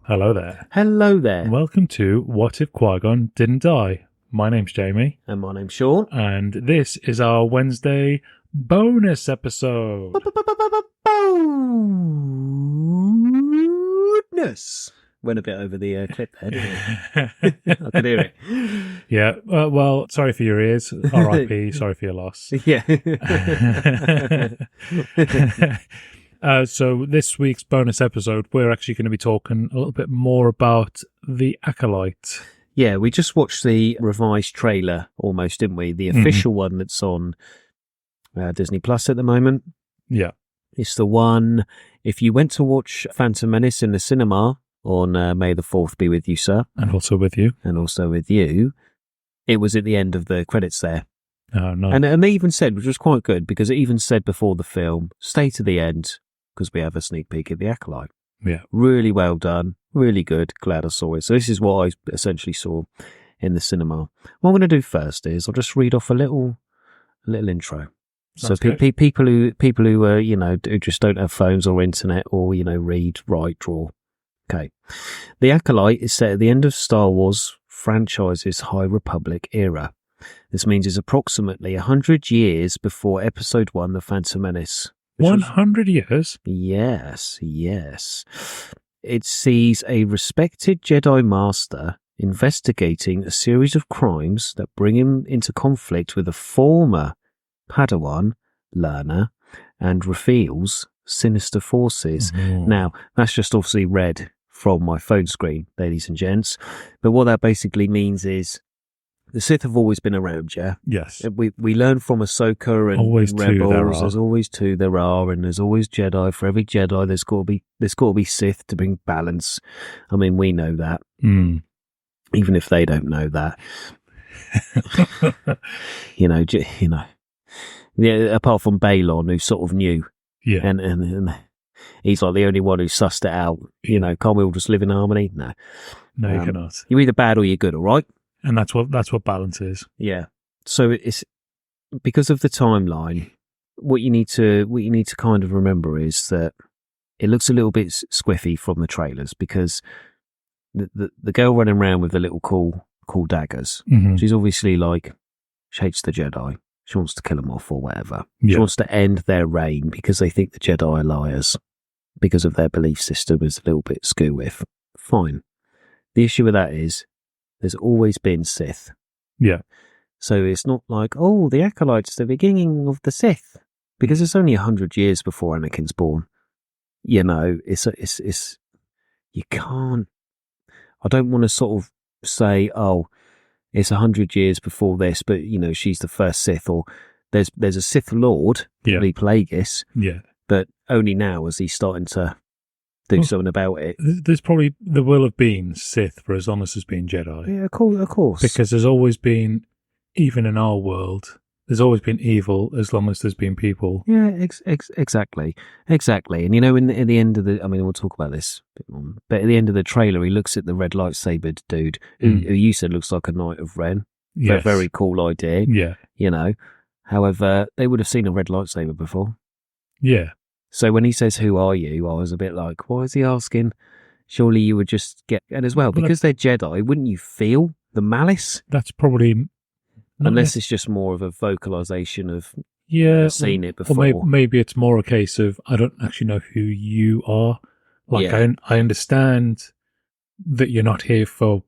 Hello there. Hello there. Welcome to What If Qui-Gon Didn't Die? My name's Jamie. And my name's Shaun. And this is our Wednesday bonus episode. Bonus. Went a bit over the clip there, didn't it? I could hear it. Yeah. Well, sorry for your ears. R.I.P. Sorry for your loss. Yeah. So this week's bonus episode, we're actually going to be talking a little bit more about the Acolyte. Yeah, we just watched the revised trailer almost, didn't we? The official one that's on Disney Plus at the moment. Yeah. It's the one, if you went to watch Phantom Menace in the cinema on May the 4th be with you, sir. And also with you. And also with you. It was at the end of the credits there. Oh, no. And they even said, which was quite good, because it even said before the film, stay to the end, because we have a sneak peek at the Acolyte. Yeah. Really well done. Really good. Glad I saw it. So this is what I essentially saw in the cinema. What I'm going to do first is I'll just read off a little intro. Sounds so good. people who who just don't have phones or internet or read, write, draw. Okay. The Acolyte is set at the end of Star Wars franchise's High Republic era. This means it's approximately 100 years before Episode 1, The Phantom Menace. 100 years? Yes. It sees a respected Jedi Master investigating a series of crimes that bring him into conflict with a former Padawan learner and reveals sinister forces. Mm-hmm. Now, that's just obviously read from my phone screen, ladies and gents. But what that basically means is the Sith have always been around, yeah? Yes. We learn from Ahsoka and Always Rebels. two there are. There's always two there are, and there's always Jedi. For every Jedi, there's got to be Sith to bring balance. I mean, we know that, even if they don't know that. Yeah. Apart from Balon, who sort of knew, Yeah. and he's like the only one who sussed it out. Can't we all just live in harmony? No, No, you cannot. You're either bad or you're good. All right. And that's what balance is. Yeah. So it's because of the timeline. What you need to kind of remember is that it looks a little bit squiffy from the trailers because the girl running around with the little cool daggers. Mm-hmm. She's obviously she hates the Jedi. She wants to kill them off or whatever. Yeah. She wants to end their reign because they think the Jedi are liars because of their belief system is a little bit skew with. Fine. The issue with that is there's always been Sith. Yeah. So it's not like, oh, the Acolyte's the beginning of the Sith, because it's only 100 years before Anakin's born. It's you can't. I don't want to sort of say, oh, it's 100 years before this, but she's the first Sith, or there's a Sith Lord, probably Plagueis, but only now is he starting to do something about it. There's probably there will have been Sith for as long as there's been Jedi. Yeah, of course. Because there's always been, even in our world, there's always been evil as long as there's been people. Yeah, exactly. And in the end of we'll talk about this a bit more, but at the end of the trailer, he looks at the red lightsabered dude, who you said looks like a Knight of Ren. Yes. Very cool idea. Yeah. However, they would have seen a red lightsaber before. Yeah. So when he says, "Who are you?" I was a bit like, "Why is he asking?" Surely you would just get, and as well, because they're Jedi, wouldn't you feel the malice? That's probably... Unless it's just more of a vocalization of seen it before. Or maybe it's more a case of, I don't actually know who you are. I understand that you're not here for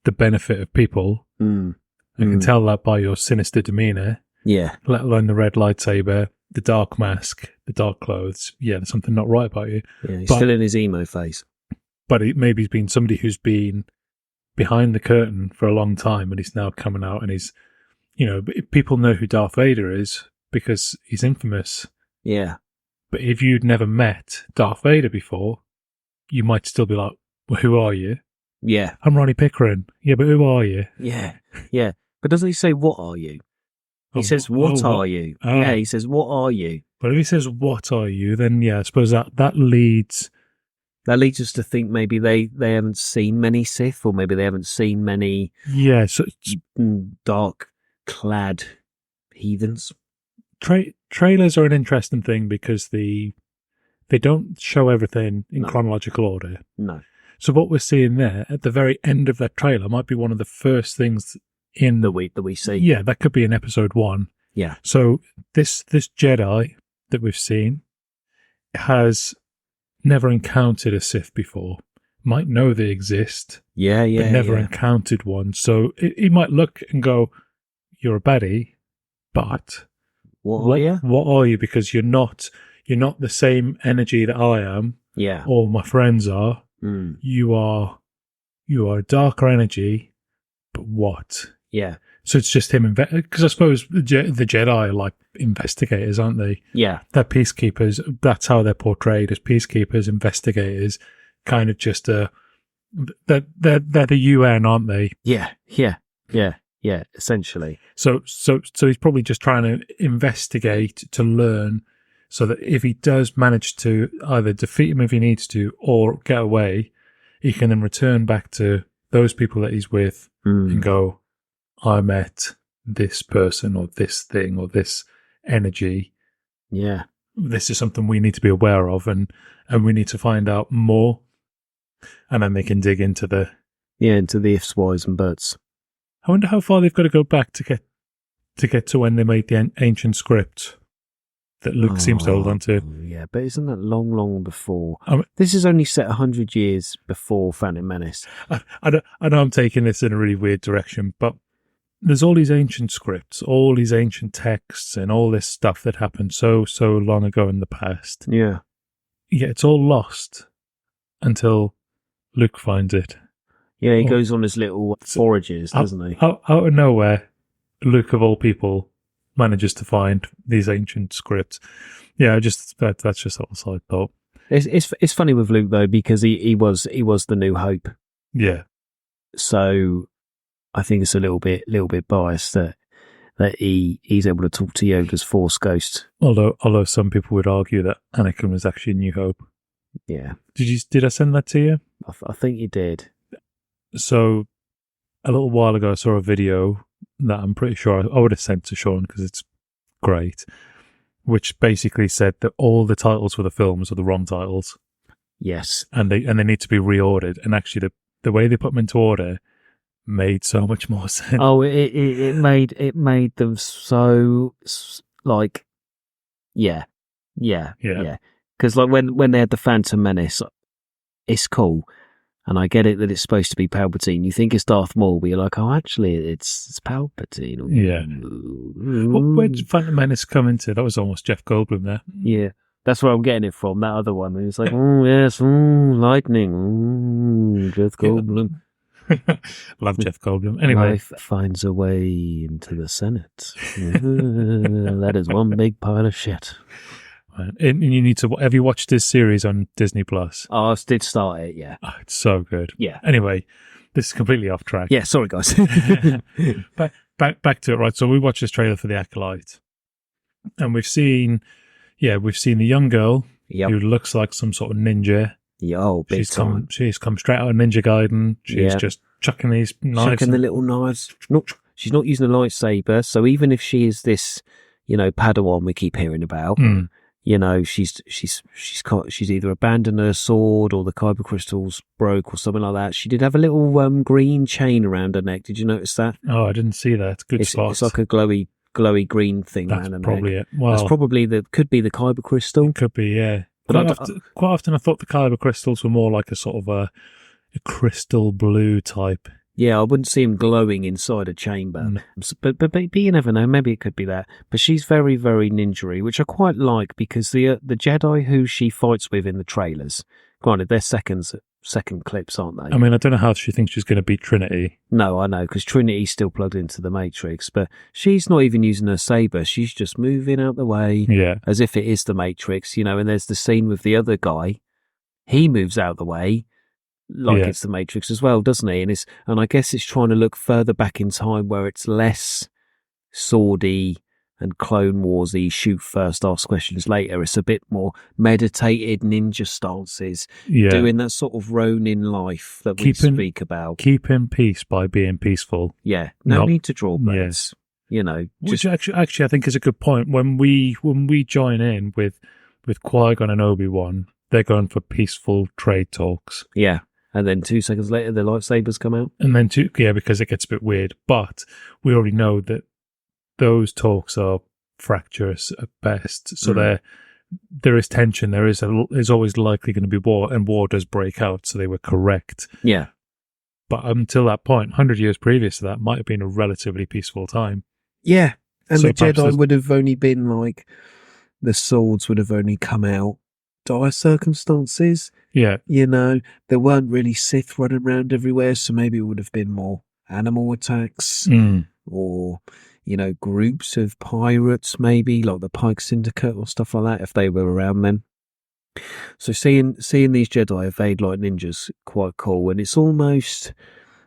the benefit of people. I can tell that by your sinister demeanor. Yeah. Let alone the red lightsaber, the dark mask, the dark clothes. Yeah, there's something not right about you. Yeah, he's still in his emo phase. But maybe he's been somebody who's been behind the curtain for a long time, and he's now coming out, and he's, people know who Darth Vader is because he's infamous. Yeah. But if you'd never met Darth Vader before, you might still be like, well, who are you? Yeah. I'm Ronnie Pickering. Yeah, but who are you? Yeah. But doesn't he say, what are you? He says, what are you? Oh. Yeah, he says, what are you? But if he says, what are you, then yeah, I suppose that leads... That leads us to think maybe they haven't seen many Sith, or maybe they haven't seen many dark-clad heathens. Trailers are an interesting thing because they don't show everything in chronological order. No. So what we're seeing there at the very end of that trailer might be one of the first things in that we see. Yeah, that could be in episode 1. Yeah. So this Jedi that we've seen has never encountered a Sith before. Might know they exist. Yeah. But never encountered one. So he might look and go, "You're a baddie, but what are you? Because you're not the same energy that I am. Yeah. Or my friends are. You are a darker energy, but what?" Yeah. So it's just him, because I suppose the Jedi are like investigators, aren't they? Yeah. They're peacekeepers. That's how they're portrayed, as peacekeepers, investigators, kind of just they're the UN, aren't they? Yeah. Essentially. So he's probably just trying to investigate to learn, so that if he does manage to either defeat him if he needs to, or get away, he can then return back to those people that he's with and go, "I met this person or this thing or this energy. Yeah. This is something we need to be aware of, and we need to find out more." And then they can dig into the ifs, whys, and buts. I wonder how far they've got to go back to get to when they made the ancient script that Luke seems to hold on to. Yeah, but isn't that long before? This is only set 100 years before Phantom Menace. I know I'm taking this in a really weird direction, but there's all these ancient scripts, all these ancient texts, and all this stuff that happened so long ago in the past. Yeah. Yeah, it's all lost until Luke finds it. Yeah, he goes on his little forages, doesn't he? Out of nowhere, Luke, of all people, manages to find these ancient scripts. Yeah, that's just a little side thought. It's funny with Luke though, because he was the New Hope. Yeah. So I think it's a little bit biased that he's able to talk to Yoda's Force ghost. Although some people would argue that Anakin was actually New Hope. Yeah. Did I send that to you? I think you did. So a little while ago, I saw a video that I'm pretty sure I would have sent to Shaun because it's great, which basically said that all the titles for the films are the wrong titles. Yes. And they need to be reordered. And actually, the way they put them into order made so much more sense. Oh, it made them so like, yeah. Because like when they had the Phantom Menace, it's cool. And I get it that it's supposed to be Palpatine. You think it's Darth Maul, but you're like, oh, actually, it's Palpatine. Yeah. Where did Phantom Menace come into? That was almost Jeff Goldblum there. Yeah. That's where I'm getting it from, that other one. It's like, oh, yes, lightning, Jeff Goldblum. Love Jeff Goldblum. Anyway. Life finds a way into the Senate. That is one big pile of shit. And you need to. Have you watched this series on Disney Plus? Oh, I did start it. Yeah, it's so good. Yeah. Anyway, this is completely off track. Yeah, sorry guys. back to it. Right. So we watched this trailer for the Acolyte, and we've seen the young girl who looks like some sort of ninja. Yeah, big time. She's come straight out of Ninja Gaiden. She's just chucking these knives. Chucking the little knives. She's not using a lightsaber. So even if she is this, Padawan we keep hearing about. She's either abandoned her sword or the kyber crystals broke or something like that. She did have a little green chain around her neck. Did you notice that? Oh, I didn't see that. Good spot. It's like a glowy green thing around her neck. That's probably it. Well, that's probably could be the kyber crystal. It could be, yeah. Quite often I thought the kyber crystals were more like a sort of a crystal blue type. Yeah, I wouldn't see him glowing inside a chamber. But you never know. Maybe it could be that. But she's very, very ninja-y, which I quite like because the Jedi who she fights with in the trailers, granted, they're second clips, aren't they? I mean, I don't know how she thinks she's going to beat Trinity. No, I know, because Trinity's still plugged into the Matrix. But she's not even using her saber. She's just moving out the way as if it is the Matrix, and there's the scene with the other guy. He moves out the way. It's the Matrix as well, doesn't he? And I guess it's trying to look further back in time where it's less swordy and Clone Wars-y, shoot first, ask questions later. It's a bit more meditated ninja stances, doing that sort of Ronin life that we speak about. Keeping peace by being peaceful. Yeah, no need to draw breaths. Which actually I think is a good point. When we join in with Qui-Gon and Obi-Wan, they're going for peaceful trade talks. Yeah. And then 2 seconds later, the lightsabers come out. And then because it gets a bit weird. But we already know that those talks are fractious at best. So there is tension. There's always likely going to be war, and war does break out. So they were correct. Yeah. But until that point, 100 years previous to that, might have been a relatively peaceful time. Yeah. And So the Jedi would have only been like, the swords would have only come out dire circumstances. Yeah. You know, there weren't really Sith running around everywhere, so maybe it would have been more animal attacks or, you know, groups of pirates, maybe like the Pike Syndicate or stuff like that, if they were around then. So seeing these Jedi evade like ninjas, quite cool. And it's almost,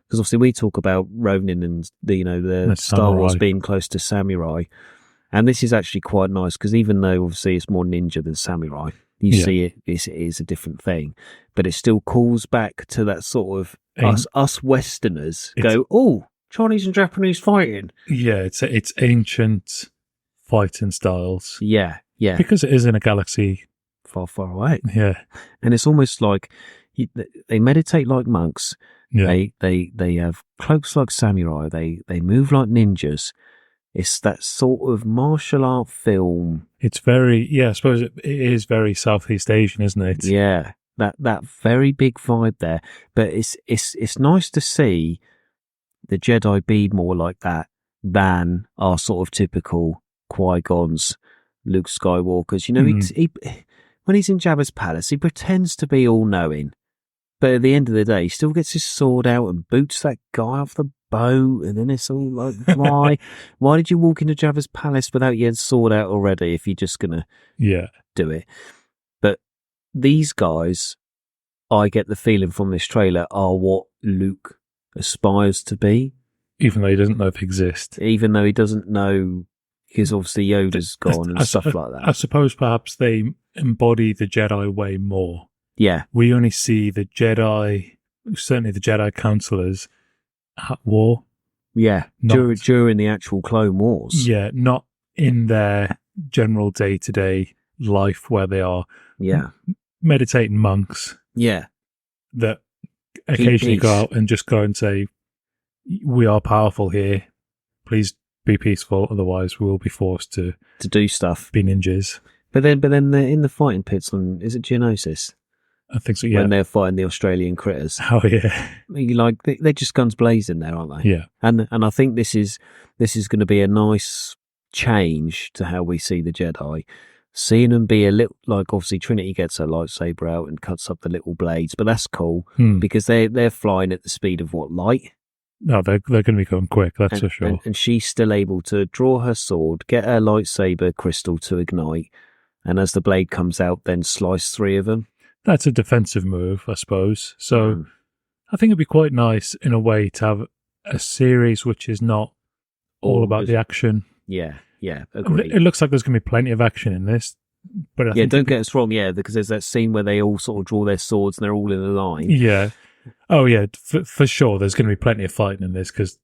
because obviously we talk about Ronin and the Star Wars being close to samurai, and this is actually quite nice because even though obviously it's more ninja than samurai, you see it is a different thing, but it still calls back to that sort of us Westerners go, oh, Chinese and Japanese fighting. Yeah, it's ancient fighting styles. Yeah, yeah, because it is in a galaxy far, far away. Yeah, and it's almost like they meditate like monks. Yeah. They have cloaks like samurai. They move like ninjas. It's that sort of martial art film. It's very, I suppose it is very Southeast Asian, isn't it? Yeah, that very big vibe there. But it's nice to see the Jedi be more like that than our sort of typical Qui-Gons, Luke Skywalkers. You know, he when he's in Jabba's palace, he pretends to be all-knowing. But at the end of the day, he still gets his sword out and boots that guy off the boat, and then it's all like, why did you walk into Jabba's palace without your sword out already if you're just going to do it? But these guys, I get the feeling from this trailer, are what Luke aspires to be. Even though he doesn't know if they exist. Even though he doesn't know, because obviously Yoda's gone and stuff like that. I suppose perhaps they embody the Jedi way more. Yeah. We only see the Jedi, certainly the Jedi counselors, at war. Yeah, during the actual Clone Wars. Yeah, not in their general day-to-day life where they are meditating monks. Yeah. That occasionally go out and just go and say, we are powerful here. Please be peaceful, otherwise we will be forced to do stuff. Be ninjas. But then in the fighting pits on, is it Geonosis? I think so, yeah. When they're fighting the Australian critters. Oh, yeah. Like, they're just guns blazing there, aren't they? Yeah. And I think this is going to be a nice change to how we see the Jedi. Seeing them be a little, like, obviously Trinity gets her lightsaber out and cuts up the little blades, but that's cool because they're flying at the speed of light? No, they're going to be going quick, that's for sure. And she's still able to draw her sword, get her lightsaber crystal to ignite, and as the blade comes out, then slice 3 of them. That's a defensive move, I suppose. So I think it'd be quite nice in a way to have a series which is not all about the action. Yeah, agreed. It looks like there's going to be plenty of action in this. But I think don't get us wrong, because there's that scene where they all sort of draw their swords and they're all in a line. Yeah. Oh, yeah, for sure. There's going to be plenty of fighting in this because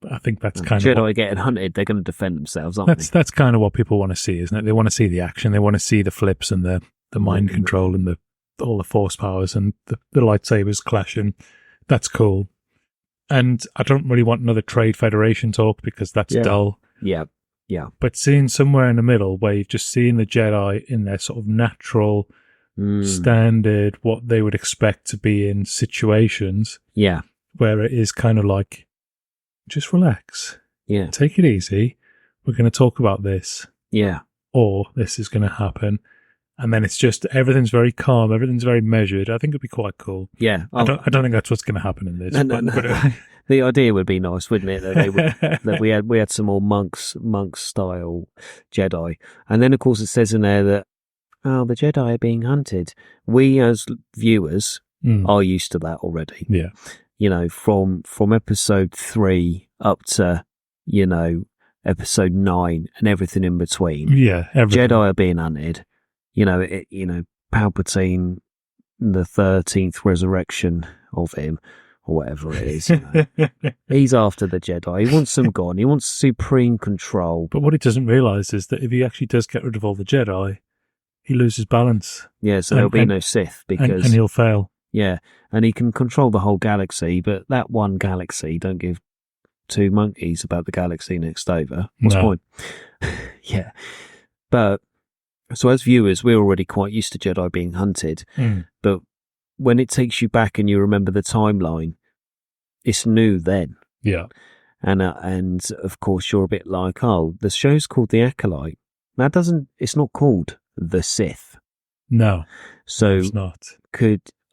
I think that's kind of Jedi getting hunted. They're going to defend themselves, aren't they? That's kind of what people want to see, isn't it? They want to see the action. They want to see the flips and the mind control and all the force powers and the lightsabers clashing. That's cool. And I don't really want another Trade Federation talk because that's dull. Yeah. But seeing somewhere in the middle where you've just seen the Jedi in their sort of natural, standard, what they would expect to be in situations. Yeah. Where it is kind of like, just relax. Yeah. Take it easy. We're going to talk about this. Yeah. Or this is going to happen. And then it's just, everything's very calm, everything's very measured. I think it'd be quite cool. Yeah. I don't think that's what's going to happen in this. No. The idea would be nice, wouldn't it? That we had some more monk style Jedi. And then of course it says in there that, the Jedi are being hunted. We as viewers are used to that already. Yeah. You know, from episode 3 up to, episode 9 and everything in between. Yeah. Everything. Jedi are being hunted. Palpatine, the 13th resurrection of him, or whatever it is. He's after the Jedi. He wants them gone. He wants supreme control. But what he doesn't realise is that if he actually does get rid of all the Jedi, he loses balance. Yeah, so there'll be no Sith because... And he'll fail. Yeah, and he can control the whole galaxy, but that one galaxy don't give two monkeys about the galaxy next over. What's the point? Yeah. But, so as viewers, we're already quite used to Jedi being hunted, but when it takes you back and you remember the timeline, it's new then. Yeah. And of course you're a bit like, oh, the show's called The Acolyte. Now it's not called The Sith. No. So it's not.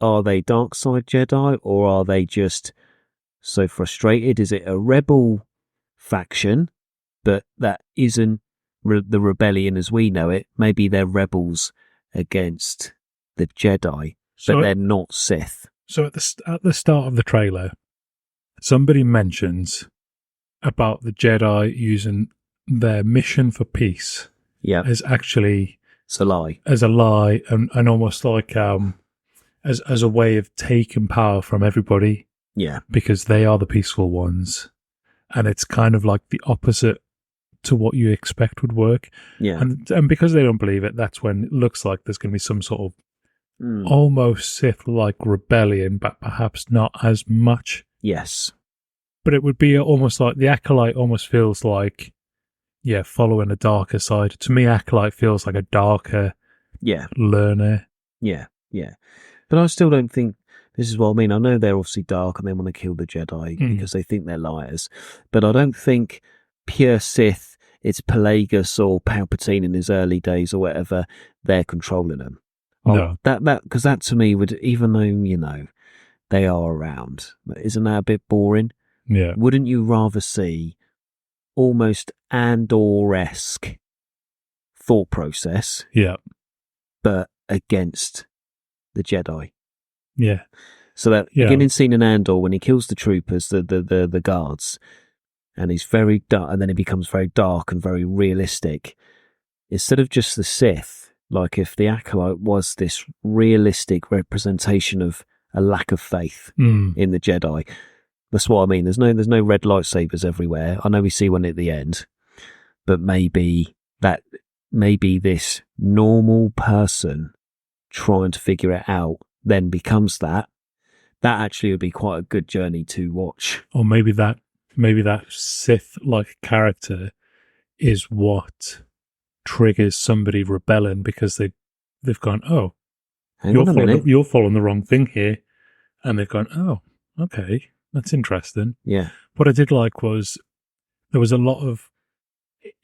Are they dark side Jedi, or are they just so frustrated? Is it a rebel faction, but that isn't the rebellion as we know it? Maybe they're rebels against the Jedi, but they're not Sith. So at the start of the trailer, somebody mentions about the Jedi using their mission for peace as actually... It's a lie. As a lie, and almost like as a way of taking power from everybody. Yeah. Because they are the peaceful ones. And it's kind of like the opposite to what you expect would work. Yeah. And because they don't believe it, that's when it looks like there's going to be some sort of almost Sith-like rebellion, but perhaps not as much. Yes. But it would be almost like the Acolyte almost feels like, following a darker side. To me, Acolyte feels like a darker learner. Yeah, yeah. But I still don't think, this is what I mean, I know they're obviously dark and they want to kill the Jedi because they think they're liars, but I don't think pure Sith, it's Pelagus or Palpatine in his early days or whatever, they're controlling them. No. Because that to me would, even though, they are around, isn't that a bit boring? Yeah. Wouldn't you rather see almost Andor-esque thought process, but against the Jedi? Yeah. So that beginning scene in Andor when he kills the troopers, the guards, and he's very dark, and then it becomes very dark and very realistic. Instead of just the Sith, like if the Acolyte was this realistic representation of a lack of faith in the Jedi. That's what I mean. There's no red lightsabers everywhere. I know we see one at the end, but maybe this normal person trying to figure it out then becomes that. That actually would be quite a good journey to watch. Or maybe that Sith-like character is what triggers somebody rebelling because they've gone, oh, you're following the wrong thing here, and they've gone, oh, okay. That's interesting. Yeah. What I did like was there was a lot of...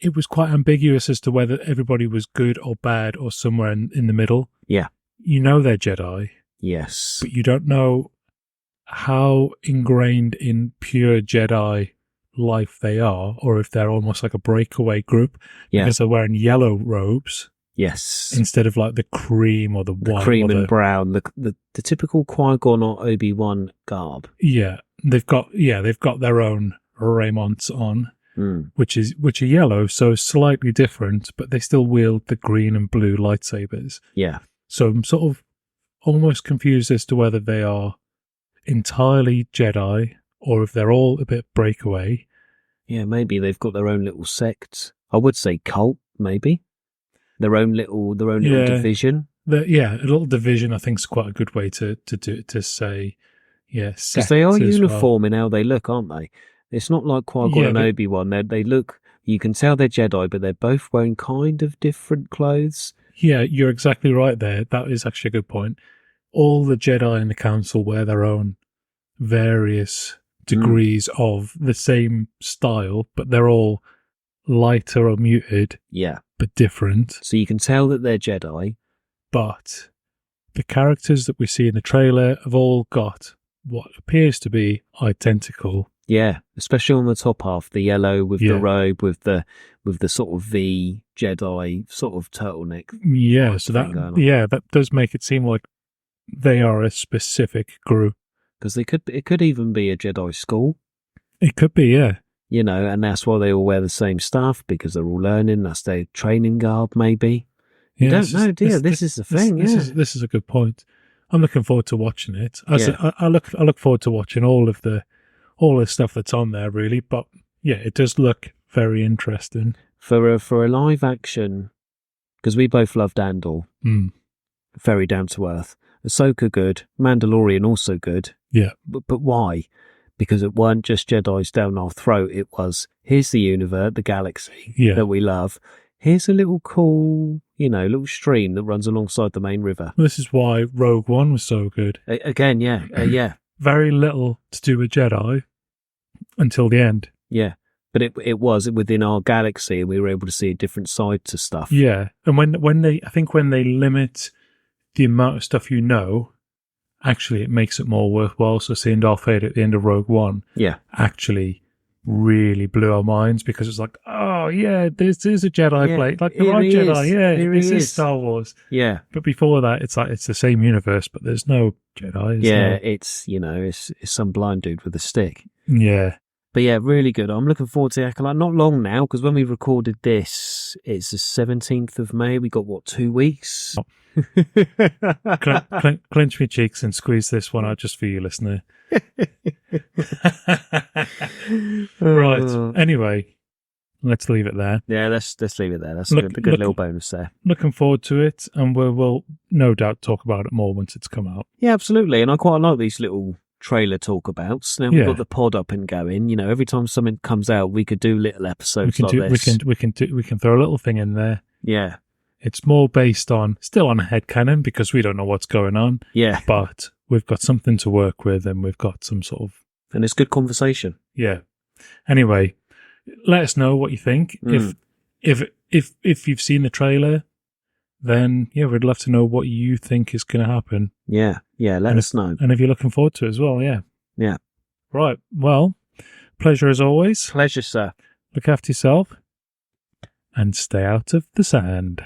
It was quite ambiguous as to whether everybody was good or bad or somewhere in the middle. Yeah. You know they're Jedi. Yes. But you don't know how ingrained in pure Jedi life they are, or if they're almost like a breakaway group. Yeah. Because they're wearing yellow robes. Yes. Instead of like the cream or the white. Cream and brown. The typical Qui-Gon or Obi-Wan garb. Yeah. They've got their own raiments on, which are yellow, so slightly different, but they still wield the green and blue lightsabers. Yeah. So I'm sort of almost confused as to whether they are entirely Jedi or if they're all a bit breakaway. Yeah, maybe they've got their own little sects. I would say cult, maybe. Their own little division. A little division I think is quite a good way to say. Yes, because they are uniform in how they look, aren't they? It's not like Qui-Gon and Obi-Wan. They look, you can tell they're Jedi, but they're both wearing kind of different clothes. Yeah, you're exactly right there. That is actually a good point. All the Jedi in the Council wear their own various degrees of the same style, but they're all lighter or muted. Yeah. But different. So you can tell that they're Jedi. But the characters that we see in the trailer have all got what appears to be identical. Yeah, especially on the top half, the yellow with the robe, with the sort of V Jedi sort of turtleneck. Yeah, so that does make it seem like they are a specific group. Because it could even be a Jedi school. It could be, yeah. And that's why they all wear the same stuff, because they're all learning. That's their training garb, maybe. You don't know, dear. This is the thing. This is a good point. I'm looking forward to watching it. I look forward to watching all the stuff that's on there, really. But yeah, it does look very interesting for a live action, because we both loved Andor. Very down to earth. Ahsoka good, Mandalorian also good. Yeah. But why? Because it weren't just Jedis down our throat. It was, here's the universe, the galaxy that we love. Here's a little cool, little stream that runs alongside the main river. This is why Rogue One was so good. Again, yeah. Very little to do with Jedi until the end. Yeah. But it was within our galaxy, and we were able to see a different side to stuff. Yeah. And when they limit the amount of stuff actually it makes it more worthwhile. So seeing Darth Vader at the end of Rogue One actually really blew our minds, because it's like, oh yeah, there's a Jedi plate, like the right Jedi, this is Star Wars. Yeah. But before that, it's like it's the same universe, but there's no Jedi. It's some blind dude with a stick. Yeah. But yeah, really good. I'm looking forward to Acolyte. Not long now, because when we recorded this, it's the 17th of May. We got, 2 weeks? Clench my cheeks and squeeze this one out just for you, listener. Right. Anyway, let's leave it there. Yeah, let's leave it there. That's a good little bonus there. Looking forward to it, and we'll no doubt talk about it more once it's come out. Yeah, absolutely. And I quite like these little trailer talkabouts. Now we've got the pod up and going. Every time something comes out, we could do little episodes like this. We can throw a little thing in there. Yeah. It's more based still on a headcanon, because we don't know what's going on. Yeah. But we've got something to work with, and we've got some sort of... And it's good conversation. Yeah. Anyway, let us know what you think. If you've seen the trailer, then we'd love to know what you think is going to happen. Yeah. Let us know. And if you're looking forward to it as well, yeah. Yeah. Right. Well, pleasure as always. Pleasure, sir. Look after yourself and stay out of the sand.